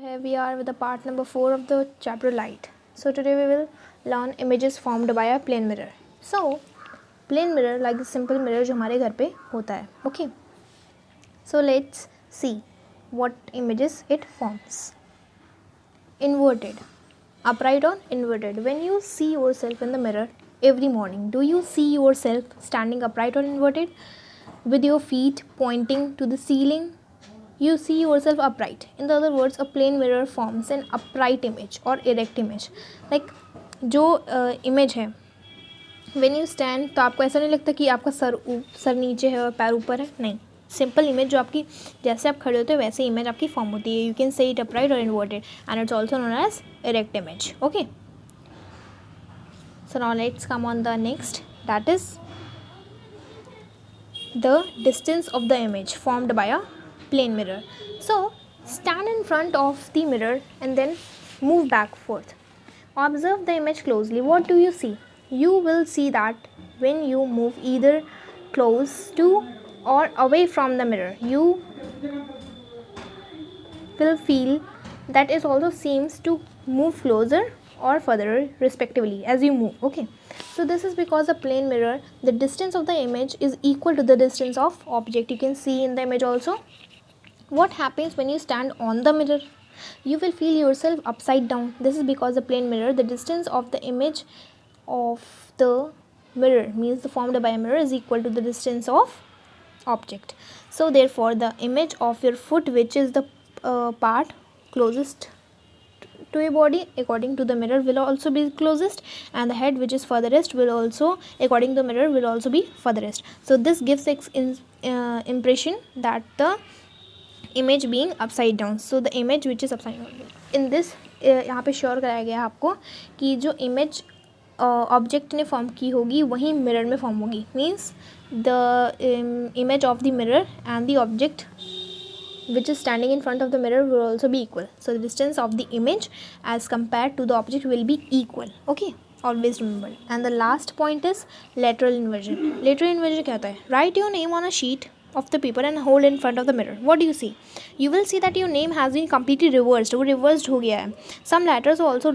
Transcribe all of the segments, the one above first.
Here we are with the part number 4 of the chapter light. So today we will learn images formed by a plane mirror. So plane mirror like the simple mirror जो हमारे घर पे होता है. Okay. So let's see what images it forms. Inverted, upright or inverted. When you see yourself in the mirror every morning, do you see yourself standing upright or inverted with your feet pointing to the ceiling? You see yourself upright. In the other words, a plane mirror forms an upright image or erect image. Like जो image है, when you stand, तो आपको ऐसा नहीं लगता कि आपका sir नीचे है और पैर ऊपर है. नहीं, सिंपल इमेज जो आपकी जैसे आप खड़े होते हो वैसे इमेज आपकी फॉर्म होती है. You can say it upright और inverted and it's also known as erect image. Okay, so now let's come on the next, that is the distance of the image formed by a plane mirror. So stand in front of the mirror and then move back forth. Observe the image closely. What do you see? You will see that when you move either close to or away from the mirror, you will feel that it also seems to move closer or further respectively as you move. Okay, so this is because the plane mirror, the distance of the image is equal to the distance of object. You can see in the image also. What happens when you stand on the mirror? You will feel yourself upside down. This is because the plane mirror, the distance of the image of the mirror, means the formed by a mirror, is equal to the distance of object. So therefore the image of your foot, which is the part closest to your body according to the mirror, will also be closest, and the head, which is furthest, will also according to the mirror will also be furthest. So this gives impression that the image being upside down. So the image which is upside down in this, यहाँ पे sure कराया गया है आपको कि जो image object ने form की होगी वही मिरर में फॉर्म होगी. Means the image of the mirror and the object which is standing in front of the mirror will also be equal. So the distance of the image as compared to the object will be equal. Okay, always remember. And the last point is lateral inversion. Lateral inversion क्या होता है? Write your name on a sheet of the paper and hold in front of the mirror. What do you see? You will see that your name has been completely reversed. वो reversed हो गया है. Some letters also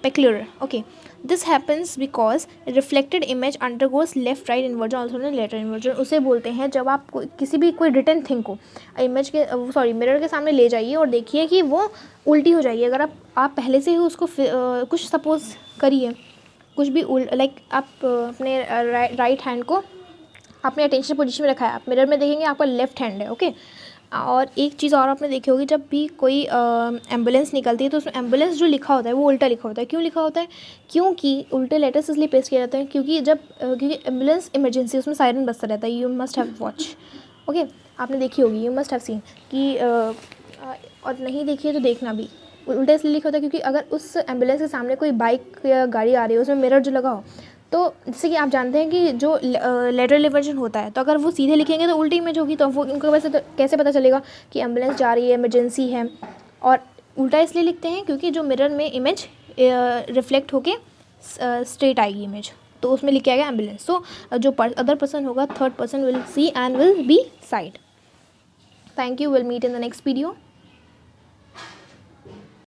peculiar. Okay, this happens because reflected image undergoes left right inversion, also known as lateral inversion. उसे बोलते हैं जब आप किसी भी कोई written thing को इमेज के मिरर के सामने ले जाइए और देखिए कि वो उल्टी हो जाइए. अगर आप पहले से ही उसको कुछ सपोज करिए कुछ भी लाइक आप अपने राइट हैंड को आपने अटेंशन पोजीशन में रखा है, आप मिरर में देखेंगे आपका लेफ्ट हैंड है. ओके, और एक चीज़ और आपने देखी होगी, जब भी कोई एम्बुलेंस निकलती है तो उसमें एम्बुलेंस जो लिखा होता है वो उल्टा लिखा होता है. क्यों लिखा होता है? क्योंकि उल्टे लेटर्स इसलिए पेस्ट किए जाते हैं क्योंकि क्योंकि एम्बुलेंस इमरजेंसी, उसमें सायरन बजता रहता है. You must have watch. Okay, आपने देखी होगी, यू मस्ट हैव सीन कि और नहीं देखी है तो देखना भी. उल्टा इसलिए लिखा होता है क्योंकि अगर उस एम्बुलेंस के सामने कोई बाइक या गाड़ी आ रही है उसमें मिरर जो लगा हो, तो जैसे कि आप जानते हैं कि जो लेटरल इन्वर्जन होता है, तो अगर वो सीधे लिखेंगे तो उल्टी इमेज होगी. तो वो इनको वैसे तो कैसे पता चलेगा कि एम्बुलेंस जा रही है, इमरजेंसी है. और उल्टा इसलिए लिखते हैं क्योंकि जो मिरर में इमेज रिफ्लेक्ट होके स्ट्रेट आएगी इमेज, तो उसमें लिखा गया एम्बुलेंस. सो जो अदर पर्सन होगा, third person will see and will be side. Thank you. Will meet in the next video.